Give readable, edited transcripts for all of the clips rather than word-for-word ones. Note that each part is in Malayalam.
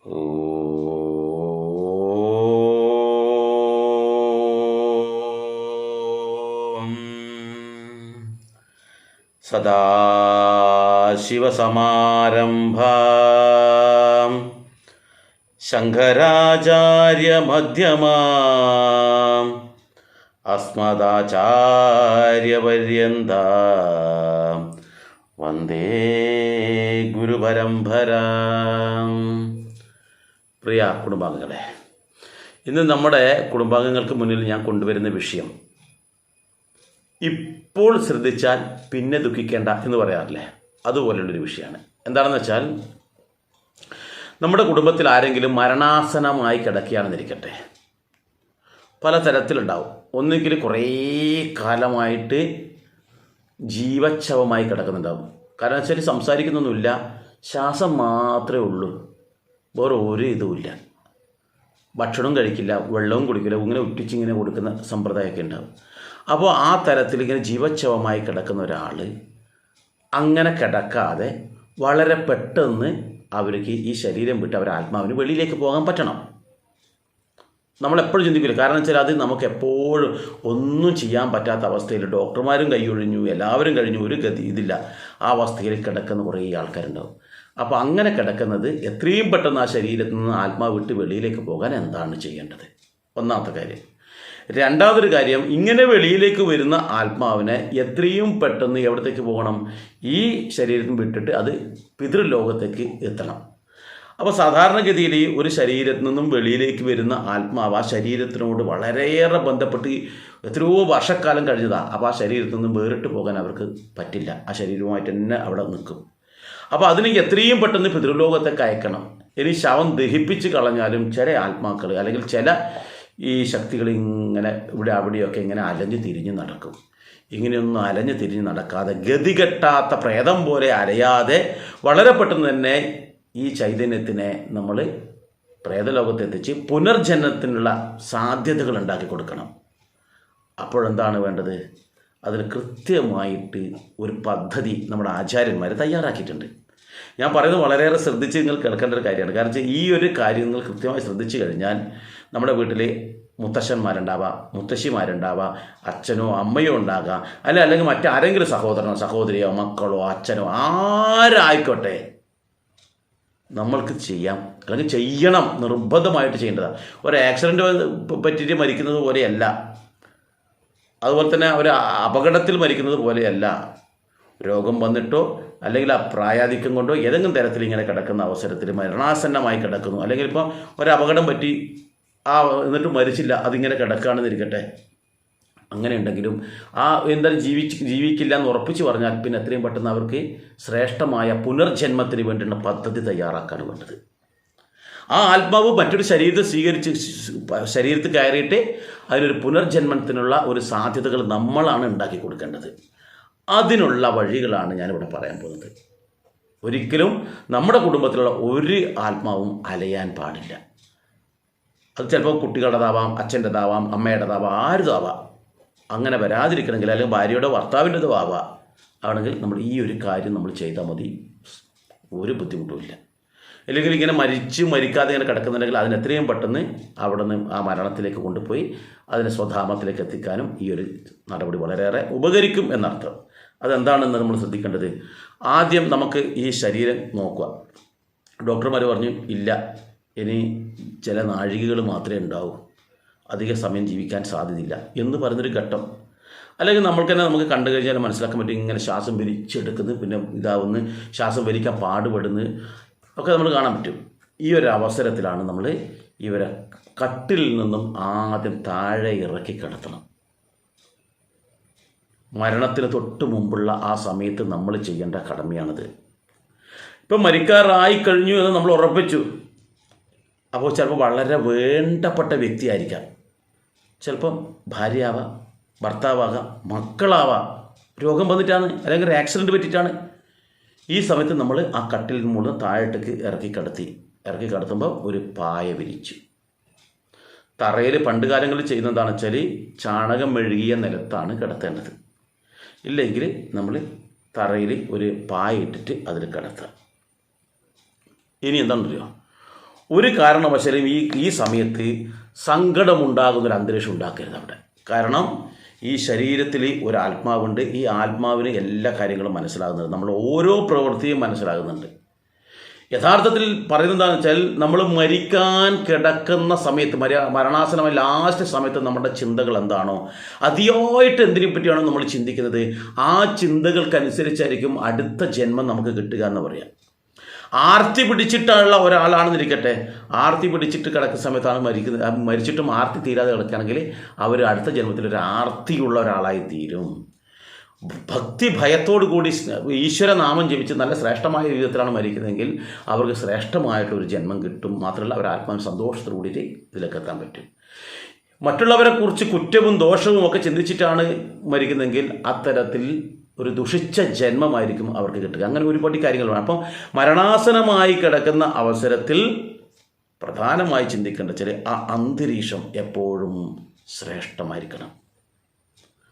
സദാശിവസമാരംഭാം ശങ്കരാചാര്യമധ്യമാം അസ്മദാചാര്യപര്യന്താം വന്ദേ ഗുരുപരമ്പരാം. പ്രിയ കുടുംബാംഗങ്ങളെ, ഇന്ന് നമ്മുടെ കുടുംബാംഗങ്ങൾക്ക് മുന്നിൽ ഞാൻ കൊണ്ടുവരുന്ന വിഷയം ഇപ്പോൾ ശ്രദ്ധിച്ചാൽ പിന്നെ ദുഃഖിക്കേണ്ട എന്ന് പറയാറില്ലേ, അതുപോലുള്ളൊരു വിഷയമാണ്. എന്താണെന്ന് വെച്ചാൽ, നമ്മുടെ കുടുംബത്തിൽ ആരെങ്കിലും മരണാസനമായി കിടക്കുകയാണെന്നിരിക്കട്ടെ, പല തരത്തിലുണ്ടാവും. ഒന്നുകിൽ കുറേ കാലമായിട്ട് ജീവച്ഛവമായി കിടക്കുന്നുണ്ടാവും. കാരണം വെച്ചാൽ സംസാരിക്കുന്നൊന്നുമില്ല, ശ്വാസം മാത്രമേ ഉള്ളൂ, വേറെ ഒരു ഇതുമില്ല. ഭക്ഷണവും കഴിക്കില്ല, വെള്ളവും കുടിക്കില്ല, ഇങ്ങനെ ഉറ്റിച്ചിങ്ങനെ കൊടുക്കുന്ന സമ്പ്രദായമൊക്കെ ഉണ്ടാവും. അപ്പോൾ ആ തരത്തിൽ ഇങ്ങനെ ജീവച്ഛവമായി കിടക്കുന്ന ഒരാൾ അങ്ങനെ കിടക്കാതെ വളരെ പെട്ടെന്ന് അവർക്ക് ഈ ശരീരം വിട്ട് അവർ ആത്മാവിന് വെളിയിലേക്ക് പോകാൻ പറ്റണം. നമ്മളെപ്പോഴും ചിന്തിക്കില്ല. കാരണം വെച്ചാൽ അത് നമുക്ക് എപ്പോഴും ഒന്നും ചെയ്യാൻ പറ്റാത്ത അവസ്ഥയിൽ ഡോക്ടർമാരും കൈയൊഴിഞ്ഞു, എല്ലാവരും കഴിഞ്ഞു, ഒരു ഗതി ഇതില്ല, ആ അവസ്ഥയിൽ കിടക്കുന്ന കുറേ ആൾക്കാരുണ്ടാവും. അപ്പോൾ അങ്ങനെ കിടക്കുന്നത് എത്രയും പെട്ടെന്ന് ആ ശരീരത്തിൽ നിന്ന് ആത്മാവ് വിട്ട് വെളിയിലേക്ക് പോകാൻ എന്താണ് ചെയ്യേണ്ടത്? ഒന്നാമത്തെ കാര്യം. രണ്ടാമതൊരു കാര്യം, ഇങ്ങനെ വെളിയിലേക്ക് വരുന്ന ആത്മാവിനെ എത്രയും പെട്ടെന്ന് എവിടത്തേക്ക് പോകണം? ഈ ശരീരത്തിൽ വിട്ടിട്ട് അത് പിതൃലോകത്തേക്ക് എത്തണം. അപ്പോൾ സാധാരണഗതിയിൽ ഒരു ശരീരത്തിൽ നിന്നും വെളിയിലേക്ക് വരുന്ന ആത്മാവ് ആ ശരീരത്തിനോട് വളരെയേറെ ബന്ധപ്പെട്ട് എത്രയോ വർഷക്കാലം കഴിഞ്ഞതാണ്. അപ്പോൾ ആ ശരീരത്തിൽ നിന്നും വേറിട്ട് പോകാൻ അവർക്ക് പറ്റില്ല, ആ ശരീരവുമായിട്ട് തന്നെ അവിടെ നിൽക്കും. അപ്പോൾ അതിന് എത്രയും പെട്ടെന്ന് പിതൃലോകത്തേക്ക് അയക്കണം. ഇനി ശവം ദഹിപ്പിച്ച് കളഞ്ഞാലും ചില ആത്മാക്കൾ അല്ലെങ്കിൽ ചില ഈ ശക്തികൾ ഇങ്ങനെ ഇവിടെ അവിടെയൊക്കെ ഇങ്ങനെ അലഞ്ഞു തിരിഞ്ഞ് നടക്കും. ഇങ്ങനെയൊന്നും അലഞ്ഞു തിരിഞ്ഞ് നടക്കാതെ ഗതികെട്ടാത്ത പ്രേതം പോലെ അലയാതെ വളരെ പെട്ടെന്ന് തന്നെ ഈ ചൈതന്യത്തിനെ നമ്മൾ പ്രേതലോകത്തെത്തിച്ച് പുനർജന്മത്തിനുള്ള സാധ്യതകൾ ഉണ്ടാക്കി കൊടുക്കണം. അപ്പോഴെന്താണ് വേണ്ടത്? അതിന് കൃത്യമായിട്ട് ഒരു പദ്ധതി നമ്മുടെ ആചാര്യന്മാർ തയ്യാറാക്കിയിട്ടുണ്ട്. ഞാൻ പറയുന്നത് വളരെയേറെ ശ്രദ്ധിച്ച് നിങ്ങൾ കേൾക്കേണ്ട ഒരു കാര്യമാണ്. കാരണം വെച്ചാൽ ഈ ഒരു കാര്യം നിങ്ങൾ കൃത്യമായി ശ്രദ്ധിച്ചു കഴിഞ്ഞാൽ നമ്മുടെ വീട്ടിൽ മുത്തശ്ശന്മാരുണ്ടാവാം, മുത്തശ്ശിമാരുണ്ടാവാം, അച്ഛനോ അമ്മയോ ഉണ്ടാകാം, അല്ലെങ്കിൽ മറ്റാരെങ്കിലും സഹോദരനോ സഹോദരിയോ മക്കളോ അച്ഛനോ ആരായിക്കോട്ടെ, നമ്മൾക്ക് ചെയ്യാം, അല്ലെങ്കിൽ ചെയ്യണം, നിർബന്ധമായിട്ട് ചെയ്യേണ്ടതാണ്. ഒരു ആക്സിഡൻറ്റ് പറ്റിയിട്ട് മരിക്കുന്നത് പോലെയല്ല, അതുപോലെ തന്നെ ഒരു അപകടത്തിൽ മരിക്കുന്നത് പോലെയല്ല, രോഗം വന്നിട്ടോ അല്ലെങ്കിൽ ആ പ്രായാധിക്യം കൊണ്ടോ ഏതെങ്കിലും തരത്തിൽ ഇങ്ങനെ കിടക്കുന്ന അവസരത്തിൽ മരണാസന്നമായി കിടക്കുന്നു, അല്ലെങ്കിൽ ഇപ്പോൾ ഒരു അപകടം പറ്റി എന്നിട്ട് മരിച്ചില്ല, അതിങ്ങനെ കിടക്കുകയാണെന്നിരിക്കട്ടെ, അങ്ങനെ ഉണ്ടെങ്കിലും ആ എന്തായാലും ജീവിക്കില്ല എന്ന് ഉറപ്പിച്ച് പറഞ്ഞാൽ പിന്നെ എത്രയും പെട്ടെന്ന് അവർക്ക് ശ്രേഷ്ഠമായ പുനർജന്മത്തിന് വേണ്ടിയുള്ള പദ്ധതി തയ്യാറാക്കാണ് വേണ്ടത്. ആ ആത്മാവ് മറ്റൊരു ശരീരത്തെ ശരീരത്തിൽ കയറിയിട്ട് അതിനൊരു പുനർജന്മത്തിനുള്ള ഒരു സാധ്യതകൾ നമ്മളാണ് ഉണ്ടാക്കി കൊടുക്കേണ്ടത്. അതിനുള്ള വഴികളാണ് ഞാനിവിടെ പറയാൻ പോകുന്നത്. ഒരിക്കലും നമ്മുടെ കുടുംബത്തിലുള്ള ഒരു ആത്മാവും അലയാൻ പാടില്ല. അത് ചിലപ്പോൾ കുട്ടികളുടേതാവാം, അച്ഛൻ്റെതാവാം, അമ്മയുടേതാവാം, ആരുതാവാം. അങ്ങനെ വരാതിരിക്കണമെങ്കിൽ, അല്ലെങ്കിൽ ഭാര്യയുടെ ഭർത്താവിൻ്റെതോ ആണെങ്കിൽ നമ്മൾ ഈ ഒരു കാര്യം നമ്മൾ ചെയ്താൽ മതി, ഒരു ബുദ്ധിമുട്ടുമില്ല. അല്ലെങ്കിൽ ഇങ്ങനെ മരിക്കാതെ ഇങ്ങനെ കിടക്കുന്നുണ്ടെങ്കിൽ അതിന് എത്രയും പെട്ടെന്ന് അവിടെ നിന്ന് ആ മരണത്തിലേക്ക് കൊണ്ടുപോയി അതിനെ സ്വധാമത്തിലേക്ക് എത്തിക്കാനും ഈ ഒരു നടപടി വളരെയേറെ ഉപകരിക്കും എന്നർത്ഥം. അതെന്താണെന്ന് നമ്മൾ ശ്രദ്ധിക്കേണ്ടത്, ആദ്യം നമുക്ക് ഈ ശരീരം നോക്കുക. ഡോക്ടർമാർ പറഞ്ഞു ഇല്ല, ഇനി ചില നാഴികകൾ മാത്രമേ ഉണ്ടാവൂ, അധിക സമയം ജീവിക്കാൻ സാധ്യതയില്ല എന്ന് പറയുന്നൊരു ഘട്ടം. അല്ലെങ്കിൽ നമുക്ക് കണ്ടു കഴിഞ്ഞാൽ മനസ്സിലാക്കാൻ പറ്റും, ഇങ്ങനെ ശ്വാസം വലിച്ചെടുക്കുന്നു, പിന്നെ ഇതാവുന്നു, ശ്വാസം വലിക്കാൻ പാടുപെടുന്നു ഒക്കെ നമ്മൾ കാണാൻ പറ്റും. ഈ ഒരു അവസരത്തിലാണ് നമ്മൾ ഇവരെ കട്ടിൽ നിന്നും ആദ്യം താഴെ ഇറക്കി കിടത്തണം. മരണത്തിന് തൊട്ട് മുമ്പുള്ള ആ സമയത്ത് നമ്മൾ ചെയ്യേണ്ട കടമയാണിത്. ഇപ്പം മരിക്കാറായി കഴിഞ്ഞു എന്ന് നമ്മൾ ഉറപ്പിച്ചു, അപ്പോൾ ചിലപ്പോൾ വളരെ വേണ്ടപ്പെട്ട വ്യക്തിയായിരിക്കാം, ചിലപ്പം ഭാര്യയാവാം, ഭർത്താവാകാം, മക്കളാവാം, രോഗം വന്നിട്ടാണ്, അല്ലെങ്കിൽ ഒരു ആക്സിഡൻറ്റ് പറ്റിയിട്ടാണ്. ഈ സമയത്ത് നമ്മൾ ആ കട്ടിൽ മുകളിൽ താഴേക്ക് ഇറക്കി കിടത്തുമ്പോൾ ഒരു പായ വിരിച്ചു. തറയിൽ പണ്ട് കാലങ്ങളിൽ ചെയ്യുന്നതാണെന്ന് വെച്ചാൽ ചാണകം മെഴുകിയ നിലത്താണ് കിടത്തേണ്ടത്. ഇല്ലെങ്കിൽ നമ്മൾ തറയിൽ ഒരു പായ ഇട്ടിട്ട് അതിൽ കിടത്തുക. ഇനി എന്താണെന്നറിയോ, ഒരു കാരണവശാലും ഈ സമയത്ത് സങ്കടമുണ്ടാകുന്നൊരു അന്തരീക്ഷം ഉണ്ടാക്കരുത് അവിടെ. കാരണം ഈ ശരീരത്തിൽ ഒരു ആത്മാവുണ്ട്. ഈ ആത്മാവിന് എല്ലാ കാര്യങ്ങളും മനസ്സിലാകുന്നുണ്ട്, നമ്മൾ ഓരോ പ്രവൃത്തിയും മനസ്സിലാകുന്നുണ്ട്. യഥാർത്ഥത്തിൽ പറയുന്നത് എന്താണെന്ന് വെച്ചാൽ, നമ്മൾ മരിക്കാൻ കിടക്കുന്ന സമയത്ത്, മരണാസനമായ ലാസ്റ്റ് സമയത്ത് നമ്മുടെ ചിന്തകൾ എന്താണോ, അതിയായിട്ട് എന്തിനെ പറ്റിയാണോ നമ്മൾ ചിന്തിക്കുന്നത്, ആ ചിന്തകൾക്കനുസരിച്ചായിരിക്കും അടുത്ത ജന്മം നമുക്ക് കിട്ടുക എന്ന് പറയാം. ആർത്തി പിടിച്ചിട്ടുള്ള ഒരാളാണെന്നിരിക്കട്ടെ, ആർത്തി പിടിച്ചിട്ട് കിടക്കുന്ന സമയത്താണ് മരിച്ചിട്ടും ആർത്തി തീരാതെ കിടക്കുകയാണെങ്കിൽ അവർ അടുത്ത ജന്മത്തിൽ ഒരു ആർത്തിയുള്ള ഒരാളായി തീരും. ഭക്തി ഭയത്തോടു കൂടി ഈശ്വരനാമം ജപിച്ച് നല്ല ശ്രേഷ്ഠമായ വിധത്തിലാണ് മരിക്കുന്നതെങ്കിൽ അവർക്ക് ശ്രേഷ്ഠമായിട്ടൊരു ജന്മം കിട്ടും. മാത്രമല്ല അവർ ആത്മാവിന് സന്തോഷത്തോടു കൂടിയിട്ട് ഇതിലേക്ക് എത്താൻ പറ്റും. മറ്റുള്ളവരെ കുറിച്ച് കുറ്റവും ദോഷവും ഒക്കെ ചിന്തിച്ചിട്ടാണ് മരിക്കുന്നതെങ്കിൽ അത്തരത്തിൽ ഒരു ദുഷിച്ച ജന്മമായിരിക്കും അവർക്ക് കിട്ടുക. അങ്ങനെ ഒരുപാട് കാര്യങ്ങളാണ്. അപ്പം മരണാസനമായി കിടക്കുന്ന അവസരത്തിൽ പ്രധാനമായി ചിന്തിക്കേണ്ട വെച്ചാൽ ആ അന്തരീക്ഷം എപ്പോഴും ശ്രേഷ്ഠമായിരിക്കണം.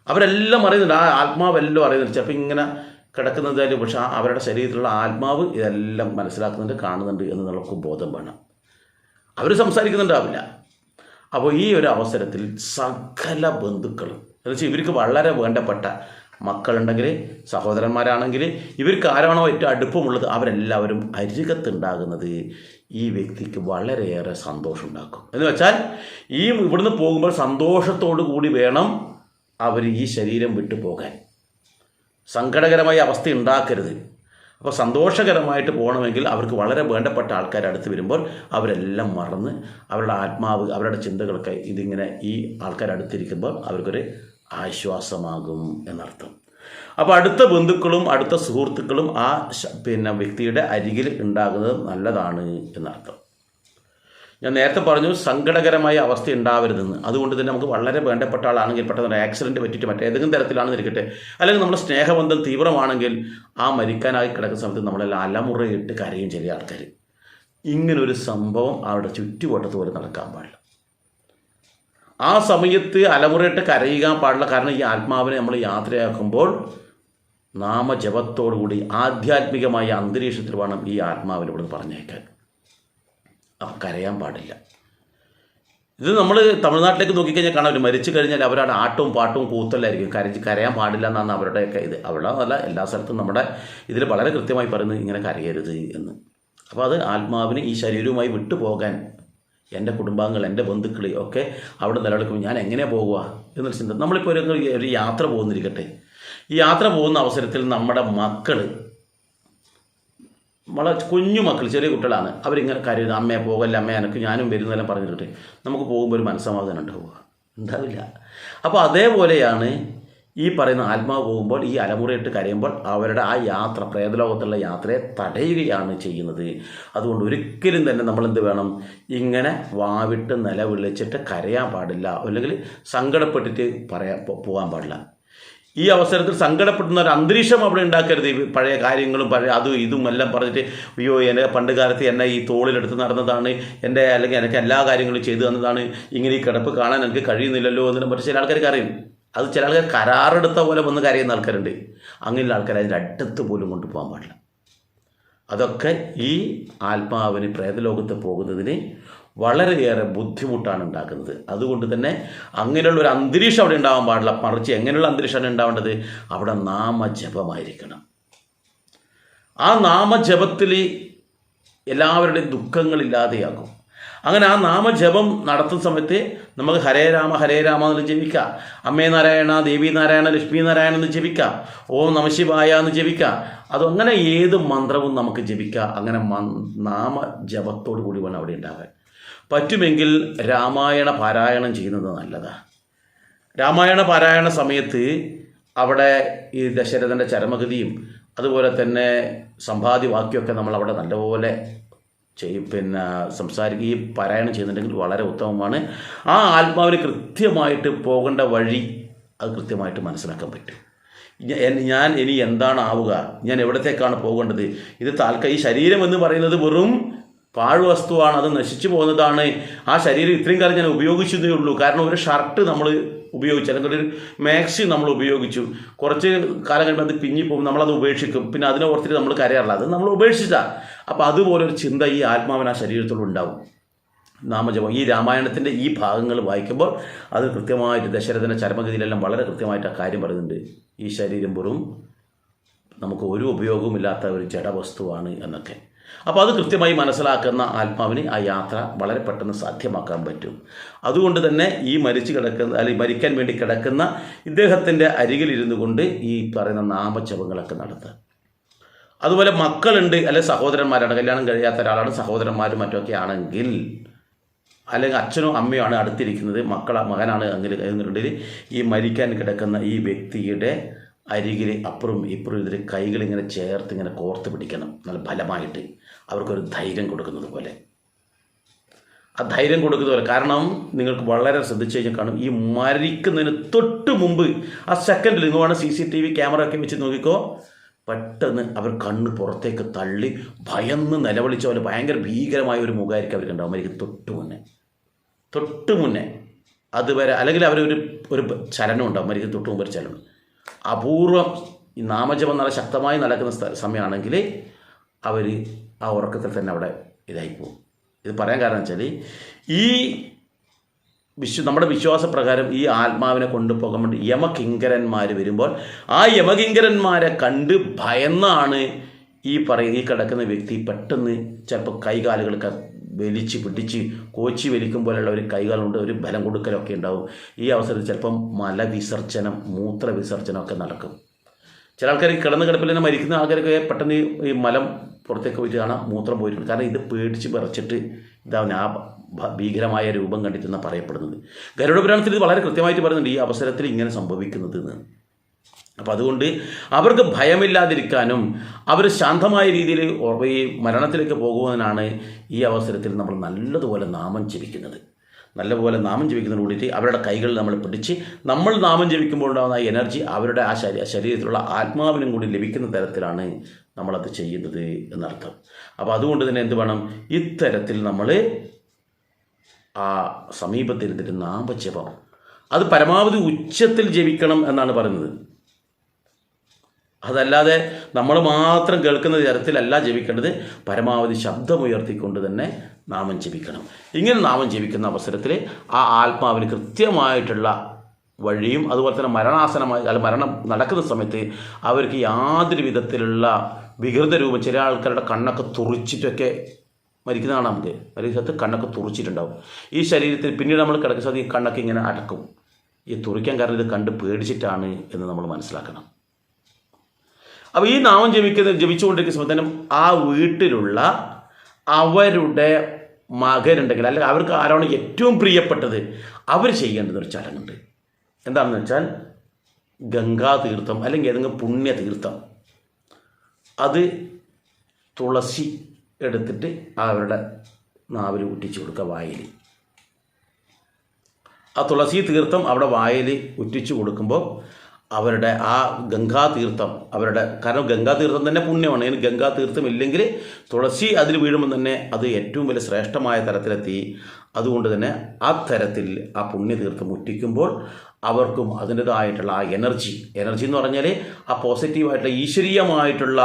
അവരെല്ലാം അറിയുന്നുണ്ട്, ആ ആത്മാവെല്ലാം അറിയുന്നുണ്ട്. ചിലപ്പോൾ ഇങ്ങനെ കിടക്കുന്നതായാലും പക്ഷെ അവരുടെ ശരീരത്തിലുള്ള ആത്മാവ് ഇതെല്ലാം മനസ്സിലാക്കുന്നുണ്ട്, കാണുന്നുണ്ട് എന്നുള്ളവർക്ക് ബോധം വേണം. അവർ സംസാരിക്കുന്നുണ്ടാവില്ല. അപ്പോൾ ഈ ഒരു അവസരത്തിൽ സകല ബന്ധുക്കളും എന്നുവെച്ചാൽ ഇവർക്ക് വളരെ വേണ്ടപ്പെട്ട മക്കളുണ്ടെങ്കിൽ, സഹോദരന്മാരാണെങ്കിൽ, ഇവർക്ക് ആരാണോ ഏറ്റവും അടുപ്പമുള്ളത് അവരെല്ലാവരും അരികത്തുണ്ടാകുന്നത് ഈ വ്യക്തിക്ക് വളരെയേറെ സന്തോഷം ഉണ്ടാക്കും. എന്ന് വെച്ചാൽ ഇവിടുന്ന് പോകുമ്പോൾ സന്തോഷത്തോടു കൂടി വേണം അവർ ഈ ശരീരം വിട്ടു പോകാൻ. സങ്കടകരമായ അവസ്ഥ ഉണ്ടാക്കരുത്. അപ്പോൾ സന്തോഷകരമായിട്ട് പോകണമെങ്കിൽ അവർക്ക് വളരെ വേണ്ടപ്പെട്ട ആൾക്കാർ അടുത്ത് വരുമ്പോൾ അവരെല്ലാം മറന്ന് അവരുടെ ആത്മാവ്, അവരുടെ ചിന്തകളൊക്കെ ഇതിങ്ങനെ ഈ ആൾക്കാരടുത്തിരിക്കുമ്പോൾ അവർക്കൊരു ആശ്വാസമാകും എന്നർത്ഥം. അപ്പോൾ അടുത്ത ബന്ധുക്കളും അടുത്ത സുഹൃത്തുക്കളും ആ വ്യക്തിയുടെ അരികിൽ ഉണ്ടാകുന്നത് നല്ലതാണ് എന്നർത്ഥം. ഞാൻ നേരത്തെ പറഞ്ഞു സങ്കടകരമായ അവസ്ഥ ഉണ്ടാവരുതെന്ന്. അതുകൊണ്ട് തന്നെ നമുക്ക് വളരെ വേണ്ടപ്പെട്ട ആളാണെങ്കിൽ പെട്ടെന്ന് ആക്സിഡൻറ്റ് പറ്റിയിട്ട് മറ്റേതെങ്കിലും തരത്തിലാണെന്ന് ഇരിക്കട്ടെ, അല്ലെങ്കിൽ നമ്മുടെ സ്നേഹബന്ധം തീവ്രമാണെങ്കിൽ ആ മരിക്കാനായി കിടക്കുന്ന സമയത്ത് നമ്മളെല്ലാം അലമുറയിട്ട് കരയും ചില ആൾക്കാർ. ഇങ്ങനൊരു സംഭവം അവരുടെ ചുറ്റുവട്ടത്ത് പോലെ നടക്കാൻ പാടില്ല. ആ സമയത്ത് അലമുറയിട്ട് കരയുക പാടില്ല. കാരണം ഈ ആത്മാവിനെ നമ്മൾ യാത്രയാക്കുമ്പോൾ നാമജപത്തോടുകൂടി ആധ്യാത്മികമായ അന്തരീക്ഷത്തിൽ വേണം ഈ ആത്മാവിനെ ഇവിടുന്ന് പറഞ്ഞേക്കാൻ. അപ്പം കരയാൻ പാടില്ല. ഇത് നമ്മൾ തമിഴ്നാട്ടിലേക്ക് നോക്കിക്കഴിഞ്ഞാൽ കാണാൻ പറ്റും, മരിച്ചു കഴിഞ്ഞാൽ അവരുടെ ആട്ടവും പാട്ടവും കൂത്തല്ലായിരിക്കും. കരയാൻ പാടില്ല എന്നാണ് അവരുടെയൊക്കെ ഇത്. അവിടെ അല്ല, എല്ലാ സ്ഥലത്തും നമ്മുടെ ഇതിൽ വളരെ കൃത്യമായി പറയുന്നത് ഇങ്ങനെ കരയരുത് എന്ന്. അപ്പോൾ അത് ആത്മാവിന് ഈ ശരീരവുമായി വിട്ടുപോകാൻ എൻ്റെ കുടുംബാംഗങ്ങൾ, എൻ്റെ ബന്ധുക്കൾ ഒക്കെ അവിടെ നിലനിൽക്കുമ്പോൾ ഞാൻ എങ്ങനെയാണ് പോകുക എന്നൊരു ചിന്ത. നമ്മളിപ്പോൾ ഒരു യാത്ര പോകുന്നിരിക്കട്ടെ, ഈ യാത്ര പോകുന്ന അവസരത്തിൽ നമ്മുടെ മക്കൾ, നമ്മളെ കുഞ്ഞു മക്കൾ, ചെറിയ കുട്ടികളാണ്, അവരിങ്ങനെ കരുതുന്നത് അമ്മയെ പോകല്ല, അമ്മയെ എനിക്ക് ഞാനും വരുന്നതെല്ലാം പറഞ്ഞിട്ട് നമുക്ക് പോകുമ്പോൾ ഒരു മനസ്സമാധാനം ഉണ്ടാവില്ല. അപ്പോൾ അതേപോലെയാണ് ഈ പറയുന്ന ആത്മാവ് പോകുമ്പോൾ ഈ അലമുറയിട്ട് കരയുമ്പോൾ അവരുടെ ആ യാത്ര, പ്രേതലോകത്തുള്ള യാത്രയെ തടയുകയാണ് ചെയ്യുന്നത്. അതുകൊണ്ട് ഒരിക്കലും തന്നെ നമ്മളെന്ത് വേണം, ഇങ്ങനെ വാവിട്ട് നിലവിളിച്ചിട്ട് കരയാൻ പാടില്ല, അല്ലെങ്കിൽ സങ്കടപ്പെട്ടിട്ട് പോകാൻ പാടില്ല. ഈ അവസരത്തിൽ സങ്കടപ്പെടുന്ന ഒരു അന്തരീക്ഷം അവിടെ ഉണ്ടാക്കരുത്. പഴയ കാര്യങ്ങളും അതും ഇതും എല്ലാം പറഞ്ഞിട്ട് അയ്യോ എന്നെ പണ്ട് കാലത്ത് എന്നെ ഈ തോളിലെടുത്ത് നടന്നതാണ്, എൻ്റെ അല്ലെങ്കിൽ എനിക്ക് എല്ലാ കാര്യങ്ങളും ചെയ്തു തന്നതാണ്, ഇങ്ങനെ ഈ കിടപ്പ് കാണാൻ എനിക്ക് കഴിയുന്നില്ലല്ലോ എന്നെല്ലാം പറഞ്ഞ് ചില ആൾക്കാർക്ക് അറിയും. അത് ചില ആൾക്കാർ കരാറെടുത്ത പോലെ വന്ന് കരയുന്ന ആൾക്കാരുണ്ട്. അങ്ങനെയുള്ള ആൾക്കാർ അതിൻ്റെ അടുത്ത് പോലും കൊണ്ടുപോകാൻ പാടില്ല. അതൊക്കെ ഈ ആത്മാവിന് പ്രേതലോകത്ത് പോകുന്നതിന് വളരെയേറെ ബുദ്ധിമുട്ടാണ് ഉണ്ടാക്കുന്നത്. അതുകൊണ്ട് തന്നെ അങ്ങനെയുള്ള ഒരു അന്തരീക്ഷം അവിടെ ഉണ്ടാവാൻ പാടില്ല. മറിച്ച് എങ്ങനെയുള്ള അന്തരീക്ഷമാണ് ഉണ്ടാവേണ്ടത്, അവിടെ നാമജപമായിരിക്കണം. ആ നാമജപത്തിൽ എല്ലാവരുടെയും ദുഃഖങ്ങളില്ലാതെയാകും. അങ്ങനെ ആ നാമജപം നടത്തുന്ന സമയത്ത് നമുക്ക് ഹരേ രാമ എന്ന് ജപിക്കാം, അമ്മേ നാരായണ, ദേവി നാരായണ, ലക്ഷ്മി നാരായണ എന്ന് ജപിക്കാം, ഓം നമശിവായ എന്ന് ജപിക്കാം. അതങ്ങനെ ഏത് മന്ത്രവും നമുക്ക് ജപിക്കാം. അങ്ങനെ നാമജപത്തോടു കൂടി വേണം അവിടെ ഉണ്ടാകാൻ. പറ്റുമെങ്കിൽ രാമായണ പാരായണം ചെയ്യുന്നത് നല്ലതാണ്. രാമായണ പാരായണ സമയത്ത് അവിടെ ഈ ദശരഥൻ്റെ ചരമഗതിയും അതുപോലെ തന്നെ സമ്പാദ്യവാക്യമൊക്കെ നമ്മളവിടെ നല്ലപോലെ ഈ പാരായണം ചെയ്യുന്നുണ്ടെങ്കിൽ വളരെ ഉത്തമമാണ്. ആ ആത്മാവിന് കൃത്യമായിട്ട് പോകേണ്ട വഴി അത് കൃത്യമായിട്ട് മനസ്സിലാക്കാൻ പറ്റും. ഞാൻ ഇനി എന്താണ് ആവുക, ഞാൻ എവിടത്തേക്കാണ് പോകേണ്ടത്, ഇത് ഈ ശരീരം എന്ന് പറയുന്നത് വെറും പാഴ്വസ്തുവാണ്, അത് നശിച്ചു പോകുന്നതാണ്. ആ ശരീരം ഇത്രയും കാലം ഞാൻ ഉപയോഗിച്ചതേ ഉള്ളൂ. കാരണം ഒരു ഷർട്ട് നമ്മൾ ഉപയോഗിച്ചു, അല്ലെങ്കിൽ ഒരു മാക്സി നമ്മൾ ഉപയോഗിച്ചു, കുറച്ച് കാലം കഴിയുമ്പോൾ അത് പിഞ്ഞി പോകും, നമ്മളത് ഉപേക്ഷിക്കും, പിന്നെ അതിനെ ഓർത്തിട്ട് നമ്മൾ കരയാറില്ല, അത് നമ്മൾ ഉപേക്ഷിച്ചാണ്. അപ്പോൾ അതുപോലൊരു ചിന്ത ഈ ആത്മാവിന് ആ ശരീരത്തിലുണ്ടാവും. നാമജപം ഈ രാമായണത്തിൻ്റെ ഈ ഭാഗങ്ങൾ വായിക്കുമ്പോൾ അത് കൃത്യമായിട്ട് ദശരഥൻ്റെ ചരമഗതിയിലെല്ലാം വളരെ കൃത്യമായിട്ട് ആ കാര്യം പറയുന്നുണ്ട്. ഈ ശരീരം വെറും നമുക്ക് ഒരു ഉപയോഗവുമില്ലാത്ത ഒരു ജഡവസ്തുവാണ് എന്നൊക്കെ. അപ്പോൾ അത് കൃത്യമായി മനസ്സിലാക്കുന്ന ആത്മാവിന് ആ യാത്ര വളരെ പെട്ടെന്ന് സാധ്യമാക്കാൻ പറ്റും. അതുകൊണ്ട് തന്നെ ഈ മരിച്ചു കിടക്കുന്ന, അല്ലെങ്കിൽ മരിക്കാൻ വേണ്ടി കിടക്കുന്ന ഇദ്ദേഹത്തിൻ്റെ അരികിലിരുന്നു കൊണ്ട് ഈ പറയുന്ന നാമജപങ്ങളൊക്കെ നടത്തുക. അതുപോലെ മക്കളുണ്ട്, അല്ലെങ്കിൽ സഹോദരന്മാരാണ്, കല്യാണം കഴിയാത്ത ഒരാളാണ്, സഹോദരന്മാരും മറ്റൊക്കെ ആണെങ്കിൽ, അല്ലെങ്കിൽ അച്ഛനോ അമ്മയോ ആണ് അടുത്തിരിക്കുന്നത്, മകനാണ് എന്നുണ്ടെങ്കിൽ ഈ മരിക്കാൻ കിടക്കുന്ന ഈ വ്യക്തിയുടെ അരികിൽ അപ്പുറം ഇപ്പുറം ഇതിൽ കൈകളിങ്ങനെ ചേർത്ത് ഇങ്ങനെ കോർത്ത് പിടിക്കണം, നല്ല ബലമായിട്ട്, അവർക്കൊരു ധൈര്യം കൊടുക്കുന്നത് പോലെ. ആ ധൈര്യം കൊടുക്കുന്നത് പോലെ. കാരണം നിങ്ങൾക്ക് വളരെ ശ്രദ്ധിച്ചു കഴിഞ്ഞാൽ കാണും, ഈ മരിക്കുന്നതിന് തൊട്ട് മുമ്പ് ആ സെക്കൻഡിൽ നിങ്ങൾ വേണം CCTV ക്യാമറ ഒക്കെ വെച്ച് നോക്കിക്കോ, പെട്ടെന്ന് അവർ കണ്ണ് പുറത്തേക്ക് തള്ളി ഭയന്ന് നിലവിളിച്ച പോലെ ഭയങ്കര ഭീകരമായ ഒരു മുഖമായിരിക്കും അവർക്കുണ്ടാവും മരിക്കും തൊട്ട് മുന്നേ അതുവരെ. അല്ലെങ്കിൽ അവരൊരു ചലനം ഉണ്ടാവും, മരിക്കും തൊട്ട് മുമ്പ് ഒരു ചലനം. അപൂർവം ഈ നാമജപം നല്ല ശക്തമായി നടക്കുന്ന സമയമാണെങ്കിൽ അവർ ആ ഉറക്കത്തിൽ തന്നെ അവിടെ ഇതായി പോകും. ഇത് പറയാൻ കാരണം വെച്ചാൽ ഈ നമ്മുടെ വിശ്വാസപ്രകാരം ഈ ആത്മാവിനെ കൊണ്ടുപോകാൻ വേണ്ടി യമകിങ്കരന്മാർ വരുമ്പോൾ ആ യമകിങ്കരന്മാരെ കണ്ട് ഭയന്നാണ് ഈ കിടക്കുന്ന വ്യക്തി പെട്ടെന്ന് ചിലപ്പോൾ കൈകാലുകളൊക്കെ വലിച്ച് പിടിച്ച് കോച്ചി വലിക്കും പോലെയുള്ള ഒരു കൈകാലുണ്ട്, ഒരു ബലം കൊടുക്കലൊക്കെ ഉണ്ടാവും. ഈ അവസരത്തിൽ ചിലപ്പം മലവിസർജനം, മൂത്രവിസർജനമൊക്കെ നടക്കും. ചില ആൾക്കാർ കിടന്ന് കിടപ്പിൽ തന്നെ മരിക്കുന്ന ആൾക്കാരൊക്കെ പെട്ടെന്ന് ഈ മലം പുറത്തേക്ക് പോയിട്ട് കാണാം, മൂത്രം പോയിട്ടുണ്ട്. കാരണം ഇത് പേടിച്ച് വിറച്ചിട്ട് ഇതാവുന്ന ആ ഭീകരമായ രൂപം കണ്ടിട്ടെന്നാണ് പറയപ്പെടുന്നത്. ഗരുഡപുരാണത്തിൽ ഇത് വളരെ കൃത്യമായിട്ട് പറയുന്നുണ്ട്, ഈ അവസരത്തിൽ ഇങ്ങനെ സംഭവിക്കുന്നത് എന്ന്. അപ്പോൾ അതുകൊണ്ട് അവർക്ക് ഭയമില്ലാതിരിക്കാനും അവർ ശാന്തമായ രീതിയിൽ ഈ മരണത്തിലേക്ക് പോകുവാനാണ് ഈ അവസരത്തിൽ നമ്മൾ നല്ലതുപോലെ നാമം ജപിക്കുന്നത്. നല്ലപോലെ നാമം ജപിക്കുന്നതിന് കൂടിയിട്ട് അവരുടെ കൈകളിൽ നമ്മൾ പിടിച്ച് നമ്മൾ നാമം ജപിക്കുമ്പോൾ ഉണ്ടാകുന്ന ആ എനർജി അവരുടെ ആ ശരീരത്തിലുള്ള ആത്മാവിനും കൂടി ലഭിക്കുന്ന തരത്തിലാണ് നമ്മളത് ചെയ്യുന്നത് എന്നർത്ഥം. അപ്പോൾ അതുകൊണ്ട് തന്നെ എന്ത് വേണം, ഇത്തരത്തിൽ നമ്മൾ ആ സമീപത്തിരുന്നിട്ട് നാമജപം അത് പരമാവധി ഉച്ചത്തിൽ ജപിക്കണം എന്നാണ് പറയുന്നത്. അതല്ലാതെ നമ്മൾ മാത്രം കേൾക്കുന്ന തരത്തിലല്ല ജപിക്കേണ്ടത്, പരമാവധി ശബ്ദമുയർത്തിക്കൊണ്ട് തന്നെ നാമം ജപിക്കണം. ഇങ്ങനെ നാമം ജപിക്കുന്ന അവസരത്തിൽ ആ ആത്മാവിന് കൃത്യമായിട്ടുള്ള വഴിയും, അതുപോലെ തന്നെ മരണം നടക്കുന്ന സമയത്ത് അവർക്ക് യാതൊരു വിധത്തിലുള്ള വികൃത രൂപം, ചില ആൾക്കാരുടെ കണ്ണൊക്കെ തുറിച്ചിട്ടൊക്കെ മരിക്കുന്നതാണ്. നമുക്ക് മരിച്ചത് കണ്ണൊക്കെ തുറിച്ചിട്ടുണ്ടാവും ഈ ശരീരത്തിൽ. പിന്നീട് നമ്മൾ കിടക്കുന്ന സമയത്ത് ഈ കണ്ണൊക്കെ ഇങ്ങനെ അടക്കും. ഈ തുറിക്കാൻ കാരണം ഇത് കണ്ട് പേടിച്ചിട്ടാണ് എന്ന് നമ്മൾ മനസ്സിലാക്കണം. അപ്പോൾ ഈ നാമം ജപിച്ചുകൊണ്ടിരിക്കുന്ന സമയത്ത് ആ വീട്ടിലുള്ള അവരുടെ മകനുണ്ടെങ്കിൽ, അല്ലെങ്കിൽ അവർക്ക് ആരാണ് ഏറ്റവും പ്രിയപ്പെട്ടത്, അവർ ചെയ്യേണ്ടുന്നൊരു ചടങ്ങുണ്ട്. എന്താണെന്ന് വെച്ചാൽ ഗംഗാതീർത്ഥം അല്ലെങ്കിൽ ഏതെങ്കിലും പുണ്യതീർത്ഥം, അത് തുളസി എടുത്തിട്ട് അവരുടെ നാവിൽ ഉറ്റിച്ചു കൊടുക്കുക, വായിൽ. ആ തുളസി തീർത്ഥം അവിടെ വായിൽ ഉറ്റിച്ചു കൊടുക്കുമ്പോൾ അവരുടെ ആ ഗംഗാതീർത്ഥം കാരണം ഗംഗാതീർത്ഥം തന്നെ പുണ്യമാണ്. അതിന് ഗംഗാതീർത്ഥം ഇല്ലെങ്കിൽ തുളസി അതിൽ വീഴുമ്പോൾ തന്നെ അത് ഏറ്റവും വലിയ ശ്രേഷ്ഠമായ തരത്തിലെത്തി. അതുകൊണ്ട് തന്നെ ആ തരത്തിൽ ആ പുണ്യതീർത്ഥം ഉറ്റിക്കുമ്പോൾ അവർക്കും അതിൻ്റെതായിട്ടുള്ള ആ എനർജി എന്ന് പറഞ്ഞാൽ ആ പോസിറ്റീവായിട്ടുള്ള ഈശ്വരീയമായിട്ടുള്ള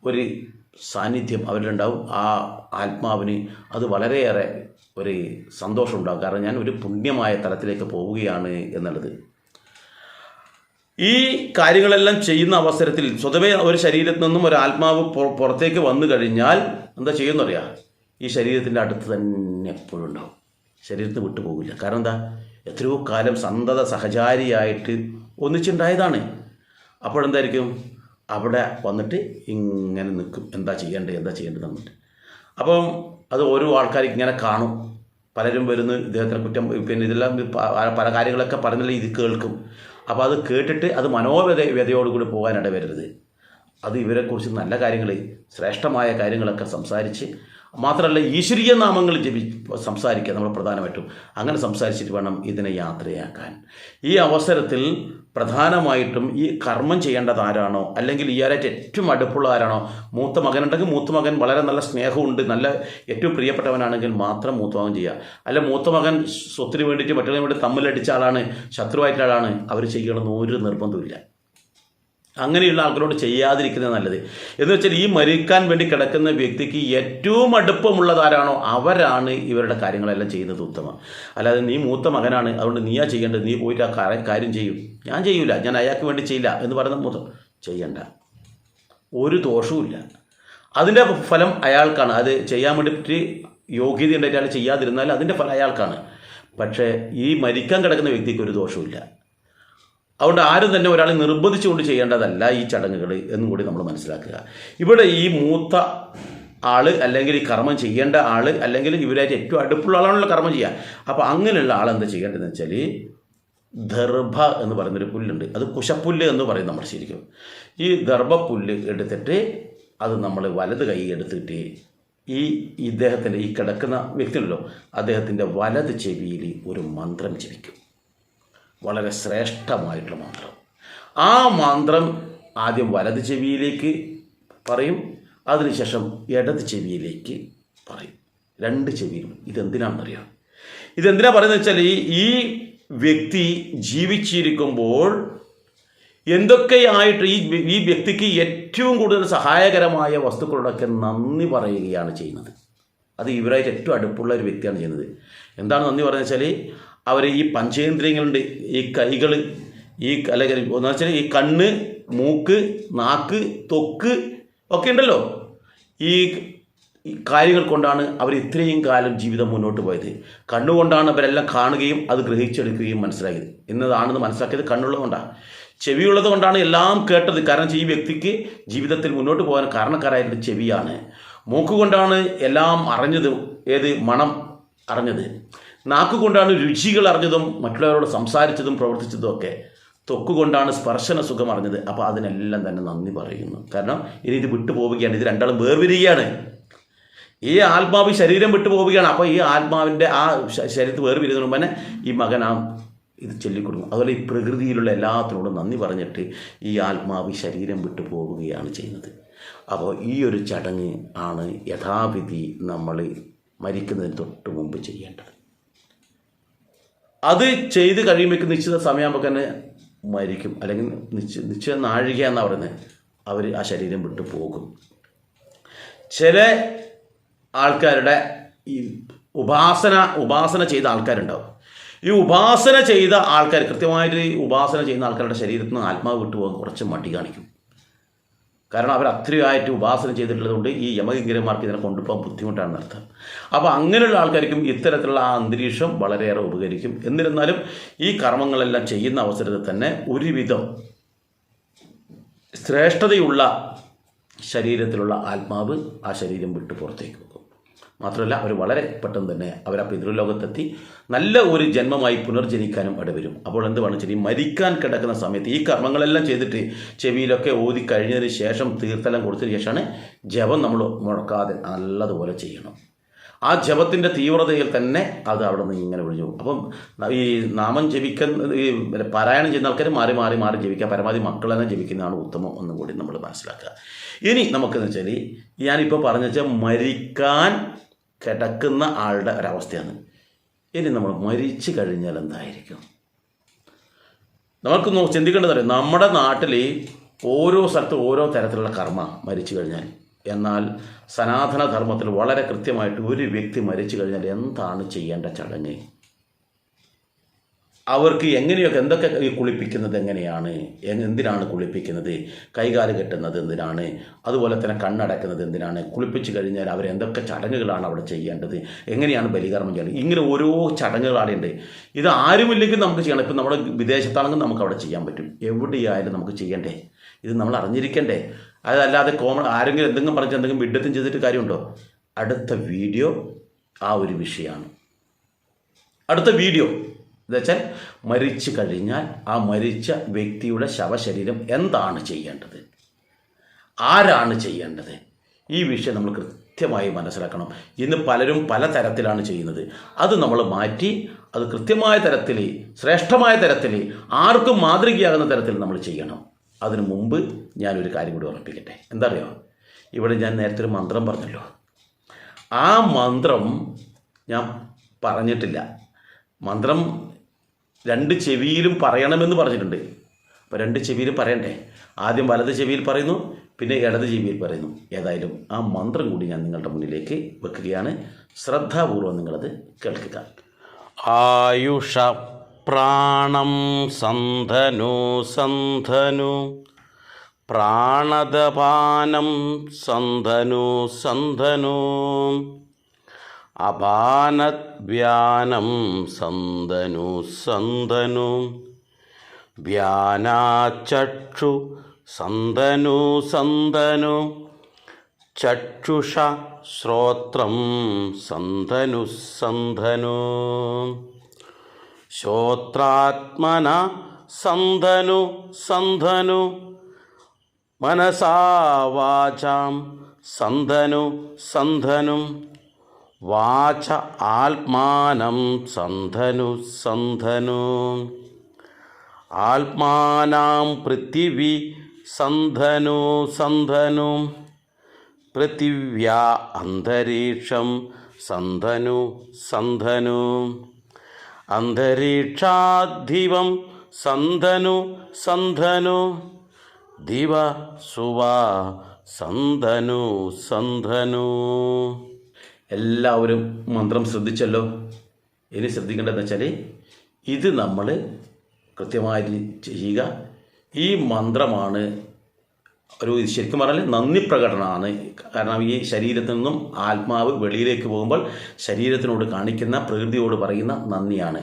ഒരു സാന്നിധ്യം അവരിലുണ്ടാവും. ആ ആത്മാവിന് അത് വളരെയേറെ ഒരു സന്തോഷം ഉണ്ടാകും. കാരണം ഞാൻ ഒരു പുണ്യമായ തലത്തിലേക്ക് പോവുകയാണ് എന്നുള്ളത്. ഈ കാര്യങ്ങളെല്ലാം ചെയ്യുന്ന അവസരത്തിൽ സ്വതവേ ഒരു ശരീരത്തിൽ നിന്നും ഒരു ആത്മാവ് പുറത്തേക്ക് വന്നു കഴിഞ്ഞാൽ എന്താ ചെയ്യുന്നറിയാം, ഈ ശരീരത്തിൻ്റെ അടുത്ത് തന്നെ എപ്പോഴും ഉണ്ടാവും, ശരീരത്തിന് വിട്ടുപോകില്ല. കാരണം എന്താ, എത്രയോ കാലം സന്തത സഹചാരിയായിട്ട് ഒന്നിച്ചുണ്ടായതാണ്. അപ്പോഴെന്തായിരിക്കും, അവിടെ വന്നിട്ട് ഇങ്ങനെ നിൽക്കും, എന്താ ചെയ്യേണ്ടത് എന്നിട്ട്. അപ്പം അത് ഓരോ ആൾക്കാർ ഇങ്ങനെ കാണും, പലരും വരുന്നു ഇദ്ദേഹത്തിനെ കുറ്റം, പിന്നെ ഇതെല്ലാം പല കാര്യങ്ങളൊക്കെ പറഞ്ഞാൽ ഇത് കേൾക്കും. അപ്പോൾ അത് കേട്ടിട്ട് അത് മനോവ്യതയോടുകൂടി പോകാനിട വരരുത്. അത് ഇവരെക്കുറിച്ച് നല്ല കാര്യങ്ങൾ, ശ്രേഷ്ഠമായ കാര്യങ്ങളൊക്കെ സംസാരിച്ച്, മാത്രമല്ല ഈശ്വരീയ നാമങ്ങൾ സംസാരിക്കുക നമ്മൾ പ്രധാനമായിട്ടും. അങ്ങനെ സംസാരിച്ചിട്ട് വേണം ഇതിനെ യാത്രയാക്കാൻ. ഈ അവസരത്തിൽ പ്രധാനമായിട്ടും ഈ കർമ്മം ചെയ്യേണ്ടത് ആരാണോ, അല്ലെങ്കിൽ ഇയാളായിട്ട് ഏറ്റവും അടുപ്പുള്ള ആരാണോ, മൂത്ത മകനുണ്ടെങ്കിൽ മൂത്ത മകൻ വളരെ നല്ല സ്നേഹമുണ്ട്, നല്ല ഏറ്റവും പ്രിയപ്പെട്ടവനാണെങ്കിൽ മാത്രം മൂത്ത മകൻ ചെയ്യുക. അല്ല മൂത്ത മകൻ സ്വത്തിന് വേണ്ടിയിട്ട് മറ്റുള്ളവന് വേണ്ടി തമ്മിലടിച്ച ആളാണ്, ശത്രുവായിട്ടുള്ള ആളാണ്, അവർ ചെയ്യണമെന്ന് ഒരു നിർബന്ധമില്ല. അങ്ങനെയുള്ള ആൾക്കാരോട് ചെയ്യാതിരിക്കുന്നത് നല്ലത്. എന്ന് വെച്ചാൽ ഈ മരിക്കാൻ വേണ്ടി കിടക്കുന്ന വ്യക്തിക്ക് ഏറ്റവും അടുപ്പമുള്ളതാരാണോ അവരാണ് ഇവരുടെ കാര്യങ്ങളെല്ലാം ചെയ്യുന്നത് ഉത്തമം. അല്ലാതെ നീ മൂത്ത മകനാണ് അതുകൊണ്ട് നീയാ ചെയ്യേണ്ടത്, നീ പോയിട്ട് ആ കാര്യം ചെയ്യും, ഞാൻ ചെയ്യൂല, ഞാൻ അയാൾക്ക് വേണ്ടി ചെയ്യില്ല എന്ന് പറയുന്ന മൂത്ത ചെയ്യണ്ട, ഒരു ദോഷവുമില്ല. അതിൻ്റെ ഫലം അയാൾക്കാണ്. അത് ചെയ്യാൻ വേണ്ടിയിട്ട് യോഗ്യത ഉണ്ടായിട്ട് അയാൾ ചെയ്യാതിരുന്നാൽ അതിൻ്റെ ഫലം അയാൾക്കാണ്. പക്ഷേ ഈ മരിക്കാൻ കിടക്കുന്ന വ്യക്തിക്ക് ഒരു ദോഷവുമില്ല. അതുകൊണ്ട് ആരും തന്നെ ഒരാളെ നിർബന്ധിച്ചുകൊണ്ട് ചെയ്യേണ്ടതല്ല ഈ ചടങ്ങുകൾ എന്നും കൂടി നമ്മൾ മനസ്സിലാക്കുക. ഇവിടെ ഈ മൂത്ത ആൾ അല്ലെങ്കിൽ ഈ കർമ്മം ചെയ്യേണ്ട ആൾ അല്ലെങ്കിൽ ഇവരായിട്ട് ഏറ്റവും അടുപ്പുള്ള ആളാണല്ലോ കർമ്മം ചെയ്യുക. അപ്പോൾ അങ്ങനെയുള്ള ആളെന്താ ചെയ്യേണ്ടതെന്ന് വെച്ചാൽ ദർഭ എന്ന് പറയുന്നൊരു പുല്ലുണ്ട്, അത് കുശപ്പുല്ല് എന്ന് പറയും നമ്മൾ ശരിക്കും. ഈ ദർഭപ്പുല്ല് എടുത്തിട്ട് അത് നമ്മൾ വലത് കൈ എടുത്തിട്ട് ഇദ്ദേഹത്തിൻ്റെ ഈ കിടക്കുന്ന വ്യക്തിയുണ്ടല്ലോ അദ്ദേഹത്തിൻ്റെ വലത് ചെവിയിൽ ഒരു മന്ത്രം ജപിക്കും, വളരെ ശ്രേഷ്ഠമായിട്ടുള്ള മന്ത്രം. ആ മന്ത്രം ആദ്യം വലത് ചെവിയിലേക്ക് പറയും, അതിനുശേഷം ഇടത് ചെവിയിലേക്ക് പറയും, രണ്ട് ചെവിയിലും. ഇതെന്തിനാണെന്നറിയാം? ഇതെന്തിനാണ് പറയുന്നത് വെച്ചാൽ ഈ വ്യക്തി ജീവിച്ചിരിക്കുമ്പോൾ എന്തൊക്കെയായിട്ട് ഈ വ്യക്തിക്ക് ഏറ്റവും കൂടുതൽ സഹായകരമായ വസ്തുക്കളോടൊക്കെ നന്ദി പറയുകയാണ് ചെയ്യുന്നത്. അത് ഇവരായിട്ട് ഏറ്റവും അടുപ്പുള്ള ഒരു വ്യക്തിയാണ് ചെയ്യുന്നത്. എന്താണ് നന്ദി പറയുന്നത് വെച്ചാൽ അവർ ഈ പഞ്ചേന്ദ്രിയങ്ങളുണ്ട്, ഈ കൈകൾ, അല്ലെങ്കിൽ എന്ന് വെച്ചാൽ ഈ കണ്ണ്, മൂക്ക്, നാക്ക്, ത്വക്ക് ഒക്കെ ഉണ്ടല്ലോ, ഈ കാര്യങ്ങൾ കൊണ്ടാണ് അവർ ഇത്രയും കാലം ജീവിതം മുന്നോട്ട് പോയത്. കണ്ണുകൊണ്ടാണ് അവരെല്ലാം കാണുകയും അത് ഗ്രഹിച്ചെടുക്കുകയും മനസ്സിലാക്കിയത്. ഇന്നതാണെന്ന് മനസ്സിലാക്കിയത് കണ്ണുള്ളത് കൊണ്ടാണ്. ചെവിയുള്ളത് കൊണ്ടാണ് എല്ലാം കേട്ടത്. കാരണം ഈ വ്യക്തിക്ക് ജീവിതത്തിൽ മുന്നോട്ട് പോകാൻ കാരണക്കാരായത് ചെവിയാണ്. മൂക്കുകൊണ്ടാണ് എല്ലാം അറിഞ്ഞത്, ഏത് മണം അറിഞ്ഞത്. നാക്കുകൊണ്ടാണ് രുചികൾ അറിഞ്ഞതും മറ്റുള്ളവരോട് സംസാരിച്ചതും പ്രവർത്തിച്ചതും ഒക്കെ. ത്വക്കുകൊണ്ടാണ് സ്പർശന സുഖം അറിഞ്ഞത്. അപ്പോൾ അതിനെല്ലാം തന്നെ നന്ദി പറയുന്നു. കാരണം ഇനി ഇത് വിട്ടു പോവുകയാണ്, ഇത് രണ്ടാളും വേർപിരിയുകയാണ്. ഈ ആത്മാവ് ശരീരം വിട്ടു പോവുകയാണ്. അപ്പോൾ ഈ ആത്മാവിൻ്റെ ആ ശരീരത്തിൽ വേർപിരിയുന്നതിന് മുമ്പ് തന്നെ ഈ മകൻ ഇത് ചൊല്ലിക്കൊടുക്കും. അതുപോലെ ഈ പ്രകൃതിയിലുള്ള എല്ലാത്തിനോടും നന്ദി പറഞ്ഞിട്ട് ഈ ആത്മാവ് ശരീരം വിട്ടു പോവുകയാണ് ചെയ്യുന്നത്. അപ്പോൾ ഈ ഒരു ചടങ്ങ് ആണ് യഥാവിധി നമ്മൾ മരിക്കുന്നതിന് തൊട്ട് മുമ്പ് ചെയ്യേണ്ടത്. അത് ചെയ്ത് കഴിയുമ്പോൾ നിശ്ചിത സമയമാകുമ്പോൾ തന്നെ മരിക്കും, അല്ലെങ്കിൽ നിശ്ചിത നാഴിക എന്നാണ് പറയുന്നത്, അവർ ആ ശരീരം വിട്ടു പോകും. ചില ആൾക്കാരുടെ ഈ ഉപാസന ചെയ്ത ആൾക്കാരുണ്ടാവും. ഈ ഉപാസന ചെയ്ത ആൾക്കാർ, കൃത്യമായിട്ട് ഉപാസന ചെയ്യുന്ന ആൾക്കാരുടെ ശരീരത്തിൽ നിന്ന് ആത്മാവ് വിട്ടുപോകാൻ കുറച്ച് മടി കാണിക്കും. കാരണം അവർ അത്രയുമായിട്ട് ഉപാസന ചെയ്തിട്ടുള്ളതുകൊണ്ട് ഈ യമകിങ്കരന്മാർക്ക് ഇതിനെ കൊണ്ടുപോകാൻ ബുദ്ധിമുട്ടാണെന്ന് അർത്ഥം. അപ്പോൾ അങ്ങനെയുള്ള ആൾക്കാർക്കും ഇത്തരത്തിലുള്ള ആ അന്തരീക്ഷം വളരെയേറെ ഉപകരിക്കും. എന്നിരുന്നാലും ഈ കർമ്മങ്ങളെല്ലാം ചെയ്യുന്ന അവസരത്തിൽ തന്നെ ഒരുവിധം ശ്രേഷ്ഠതയുള്ള ശരീരത്തിലുള്ള ആത്മാവ് ആ ശരീരം വിട്ട് പുറത്തേക്ക് പോകും. മാത്രമല്ല അവർ വളരെ പെട്ടെന്ന് തന്നെ അവർ ആ പിതൃലോകത്തെത്തി നല്ല ഒരു ജന്മമായി പുനർജനിക്കാനും ഇടവരും. അപ്പോൾ എന്ത് വേണം വെച്ചാൽ ഈ മരിക്കാൻ കിടക്കുന്ന സമയത്ത് ഈ കർമ്മങ്ങളെല്ലാം ചെയ്തിട്ട് ചെവിയിലൊക്കെ ഓതി കഴിഞ്ഞതിന് ശേഷം തീർത്ഥലം കൊടുത്തതിന് ശേഷമാണ് ജപം നമ്മൾ മുടക്കാതെ നല്ലതുപോലെ ചെയ്യണം. ആ ജപത്തിൻ്റെ തീവ്രതയിൽ തന്നെ അത് അവിടെ നിന്ന് ഇങ്ങനെ ഒഴിഞ്ഞു പോകും. അപ്പം ഈ നാമം ജപിക്കുന്ന ഈ പാരായണം ചെയ്യുന്ന ആൾക്കാർ മാറി മാറി മാറി ജപിക്കുക, പരമാവധി മക്കൾ തന്നെ ജപിക്കുന്നതാണ് ഉത്തമം എന്നും കൂടി നമ്മൾ മനസ്സിലാക്കുക. ഇനി നമുക്കെന്ന് വെച്ചാൽ ഞാനിപ്പോൾ പറഞ്ഞു വെച്ചാൽ മരിക്കാൻ കിടക്കുന്ന ആളുടെ ഒരവസ്ഥയാണ്. ഇനി നമ്മൾ മരിച്ചു കഴിഞ്ഞാൽ എന്തായിരിക്കും? നമുക്ക് ചിന്തിക്കേണ്ടതറിയാം. നമ്മുടെ നാട്ടിൽ ഓരോ സ്ഥലത്തും ഓരോ തരത്തിലുള്ള കർമ്മ മരിച്ചു കഴിഞ്ഞാൽ. എന്നാൽ സനാതനധർമ്മത്തിൽ വളരെ കൃത്യമായിട്ട് ഒരു വ്യക്തി മരിച്ചു കഴിഞ്ഞാൽ എന്താണ് ചെയ്യേണ്ട ചടങ്ങ്, അവർക്ക് എങ്ങനെയൊക്കെ എന്തൊക്കെ കുളിപ്പിക്കുന്നത് എങ്ങനെയാണ്, എന്തിനാണ് കുളിപ്പിക്കുന്നത്, കൈകാല് കെട്ടുന്നത് എന്തിനാണ്, അതുപോലെ തന്നെ കണ്ണടക്കുന്നത് എന്തിനാണ്, കുളിപ്പിച്ച് കഴിഞ്ഞാൽ അവരെന്തൊക്കെ ചടങ്ങുകളാണ് അവിടെ ചെയ്യേണ്ടത്, എങ്ങനെയാണ് ബലികർമ്മം ചെയ്യേണ്ടത്, ഇങ്ങനെ ഓരോ ചടങ്ങുകൾ അവിടെയുണ്ട്. ഇത് ആരുമില്ലെങ്കിൽ നമുക്ക് ചെയ്യണം. ഇപ്പം നമ്മുടെ വിദേശത്താണെങ്കിൽ നമുക്ക് അവിടെ ചെയ്യാൻ പറ്റും. എവിടെയായാലും നമുക്ക് ചെയ്യണ്ടേ, ഇത് നമ്മൾ അറിഞ്ഞിരിക്കണ്ടേ. അതല്ലാതെ ആരെങ്കിലും എന്തെങ്കിലും പറഞ്ഞ് എന്തെങ്കിലും വിഡ്ഢിത്തം ചെയ്തിട്ട് കാര്യമുണ്ടോ? അടുത്ത വീഡിയോ ആ ഒരു വിഷയമാണ്. അടുത്ത വീഡിയോ എന്ന് വെച്ചാൽ മരിച്ചു കഴിഞ്ഞാൽ ആ മരിച്ച വ്യക്തിയുടെ ശവശരീരം എന്താണ് ചെയ്യേണ്ടത്, ആരാണ് ചെയ്യേണ്ടത്, ഈ വിഷയം നമ്മൾ കൃത്യമായി മനസ്സിലാക്കണം. ഇന്ന് പലരും പല തരത്തിലാണ് ചെയ്യുന്നത്. അത് നമ്മൾ മാറ്റി അത് കൃത്യമായ തരത്തിൽ, ശ്രേഷ്ഠമായ തരത്തിൽ, ആർക്കും മാതൃകയാകുന്ന തരത്തിൽ നമ്മൾ ചെയ്യണം. അതിനു മുമ്പ് ഞാനൊരു കാര്യം കൂടി ഉറപ്പിക്കട്ടെ. എന്താ അറിയോ, ഇവിടെ ഞാൻ നേരത്തെ ഒരു മന്ത്രം പറഞ്ഞല്ലോ. ആ മന്ത്രം ഞാൻ പറഞ്ഞിട്ടില്ല. മന്ത്രം 2 ചെവിയിലും പറയണമെന്ന് പറഞ്ഞിട്ടുണ്ട്. അപ്പോൾ 2 ചെവിയിലും പറയണ്ടേ? ആദ്യം വലത് ചെവിയിൽ പറയുന്നു, പിന്നെ ഇടത് ചെവിയിൽ പറയുന്നു. ഏതായാലും ആ മന്ത്രം കൂടി ഞാൻ നിങ്ങളുടെ മുന്നിലേക്ക് വെക്കുകയാണ്. ശ്രദ്ധാപൂർവം നിങ്ങളത് കേൾക്കുക. ആയുഷ പ്രാണം സന്ധനു സന്ധനു, പ്രാണദപാനം സന്ധനു സന്ധനു, അപാനവ്യാനം സന്ധനു സന്ധനു, വ്യാനാചക്ഷു സന്ധനു സന്ധനു, ചക്ഷുഷ ശ്രോത്രം സന്ധനു സന്ധനു, ശ്രോത്രാത്മന സന്ധനു സന്ധനു, മനസാ വാചാം സന്ധനു സന്ധനു, വാച ആത്മാനം സന്ധനു സന്ധനു, ആത്മാനാം പൃഥിവി സന്ധനു സന്ധനു, പൃഥിവ്യാ അന്തരീക്ഷം സന്ധനു സന്ധനു, അന്തരീക്ഷാധിപം സന്ധനു സന്ധനു, ദിവ സുവ സന്ധനു സന്ധനു. എല്ലാവരും മന്ത്രം ശ്രദ്ധിച്ചല്ലോ. ഇനി ശ്രദ്ധിക്കേണ്ടതെന്ന് വെച്ചാൽ ഇത് നമ്മൾ കൃത്യമായി ചെയ്യുക. ഈ മന്ത്രമാണ് ഒരു ശരിക്കും പറഞ്ഞാൽ നന്ദി പ്രകടനമാണ്. കാരണം ഈ ശരീരത്തിൽ നിന്നും ആത്മാവ് വെളിയിലേക്ക് പോകുമ്പോൾ ശരീരത്തിനോട് കാണിക്കുന്ന, പ്രകൃതിയോട് പറയുന്ന നന്ദിയാണ്.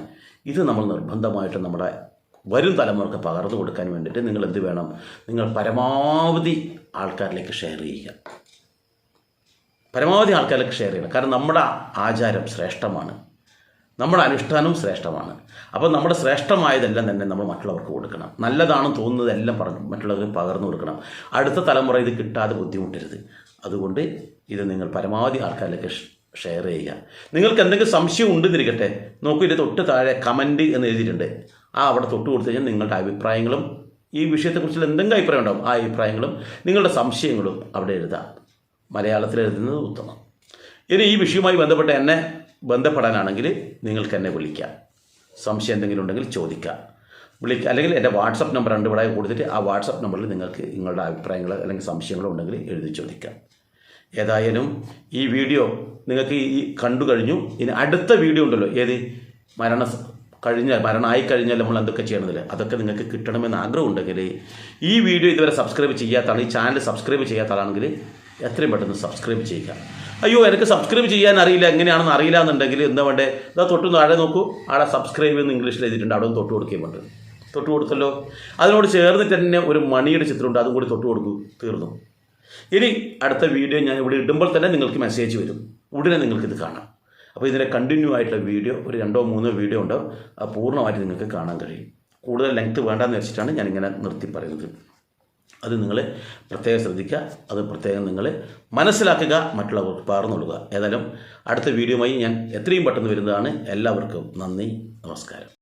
ഇത് നമ്മൾ നിർബന്ധമായിട്ട് നമ്മുടെ വരും തലമുറക്ക് പകർന്നു കൊടുക്കാൻ വേണ്ടിയിട്ട് നിങ്ങൾ എന്ത് വേണം? നിങ്ങൾ പരമാവധി ആൾക്കാരിലേക്ക് ഷെയർ ചെയ്യുക. പരമാവധി ആൾക്കാരിലേക്ക് ഷെയർ ചെയ്യണം. കാരണം നമ്മുടെ ആചാരം ശ്രേഷ്ഠമാണ്, നമ്മുടെ അനുഷ്ഠാനം ശ്രേഷ്ഠമാണ്. അപ്പോൾ നമ്മുടെ ശ്രേഷ്ഠമായതെല്ലാം തന്നെ നമ്മൾ മറ്റുള്ളവർക്ക് കൊടുക്കണം. നല്ലതാണെന്ന് തോന്നുന്നതെല്ലാം മറ്റുള്ളവർക്ക് പകർന്നു കൊടുക്കണം. അടുത്ത തലമുറ ഇത് കിട്ടാതെ ബുദ്ധിമുട്ടരുത്. അതുകൊണ്ട് ഇത് നിങ്ങൾ പരമാവധി ആൾക്കാരിലേക്ക് ഷെയർ ചെയ്യുക. നിങ്ങൾക്ക് എന്തെങ്കിലും സംശയം ഉണ്ടെന്നിരിക്കട്ടെ, നോക്കൂ, ഇതിൻ്റെ തൊട്ട് താഴെ കമൻറ്റ് എന്ന് എഴുതിയിട്ടുണ്ട്. അവിടെ തൊട്ട് കൊടുത്തു കഴിഞ്ഞാൽ നിങ്ങളുടെ അഭിപ്രായങ്ങളും ഈ വിഷയത്തെക്കുറിച്ചുള്ള എന്തെങ്കിലും അഭിപ്രായം ഉണ്ടാവും, ആ അഭിപ്രായങ്ങളും നിങ്ങളുടെ സംശയങ്ങളും അവിടെ എഴുതാം. മലയാളത്തിൽ എഴുതുന്നത് ഉത്തമം. ഇനി ഈ വിഷയവുമായി ബന്ധപ്പെട്ട് എന്നെ ബന്ധപ്പെടാനാണെങ്കിൽ നിങ്ങൾക്ക് എന്നെ വിളിക്കാം. സംശയം എന്തെങ്കിലും ഉണ്ടെങ്കിൽ ചോദിക്കാം, വിളിക്കുക. അല്ലെങ്കിൽ എൻ്റെ വാട്സപ്പ് നമ്പർ ഇവിടെ കൊടുത്തിട്ട് ആ വാട്സപ്പ് നമ്പറിൽ നിങ്ങൾക്ക് നിങ്ങളുടെ അഭിപ്രായങ്ങൾ അല്ലെങ്കിൽ സംശയങ്ങളോ ഉണ്ടെങ്കിൽ എഴുതി ചോദിക്കാം. ഏതായാലും ഈ വീഡിയോ നിങ്ങൾക്ക് ഈ കണ്ടു കഴിഞ്ഞു. ഇനി അടുത്ത വീഡിയോ ഉണ്ടല്ലോ, ഏത് മരണമായി കഴിഞ്ഞാൽ നമ്മൾ എന്തൊക്കെ ചെയ്യണമെന്നില്ല, അതൊക്കെ നിങ്ങൾക്ക് കിട്ടണമെന്ന് ആഗ്രഹമുണ്ടെങ്കിൽ ഈ വീഡിയോ ഇതുവരെ സബ്സ്ക്രൈബ് ചെയ്യാത്തതാണ്, ഈ ചാനൽ സബ്സ്ക്രൈബ് ചെയ്യാത്ത ആളാണെങ്കിൽ എത്രയും പെട്ടെന്ന് സബ്സ്ക്രൈബ് ചെയ്യുക. അയ്യോ എനിക്ക് സബ്സ്ക്രൈബ് ചെയ്യാൻ അറിയില്ല, എങ്ങനെയാണെന്ന് അറിയില്ല എന്നുണ്ടെങ്കിൽ എന്താ വേണ്ടേ? ഇതാ തൊട്ട് താഴെ നോക്കൂ, അവിടെ സബ്സ്ക്രൈബ് എന്ന് ഇംഗ്ലീഷിൽ എഴുതിയിട്ടുണ്ട്, അവിടെ തൊട്ട് കൊടുക്കുകയും വേണ്ട. തൊട്ട് കൊടുത്തല്ലോ. അതിനോട് ചേർന്നിട്ട് തന്നെ ഒരു മണിയുടെ ചിത്രമുണ്ട്, അതും കൂടി തൊട്ട് കൊടുക്കൂ. തീർന്നു. ഇനി അടുത്ത വീഡിയോ ഞാൻ ഇവിടെ ഇടുമ്പോൾ തന്നെ നിങ്ങൾക്ക് മെസ്സേജ് വരും, ഉടനെ നിങ്ങൾക്കിത് കാണാം. അപ്പോൾ ഇതിൻ്റെ കണ്ടിന്യൂ ആയിട്ടുള്ള വീഡിയോ ഒരു 2-3 വീഡിയോ ഉണ്ടാവും, അത് പൂർണ്ണമായിട്ട് നിങ്ങൾക്ക് കാണാൻ കഴിയും. കൂടുതൽ ലെങ്ത്ത് വേണ്ടെന്ന് വെച്ചിട്ടാണ് ഞാനിങ്ങനെ നിർത്തി പറയുന്നത്. അത് നിങ്ങൾ പ്രത്യേകം ശ്രദ്ധിക്കുക, അത് പ്രത്യേകം നിങ്ങൾ മനസ്സിലാക്കുക, മറ്റുള്ളവർക്ക് പകർന്നു കൊടുക്കുക. ഏതായാലും അടുത്ത വീഡിയോയുമായി ഞാൻ എത്രയും പെട്ടെന്ന് വരുന്നതാണ്. എല്ലാവർക്കും നന്ദി, നമസ്കാരം.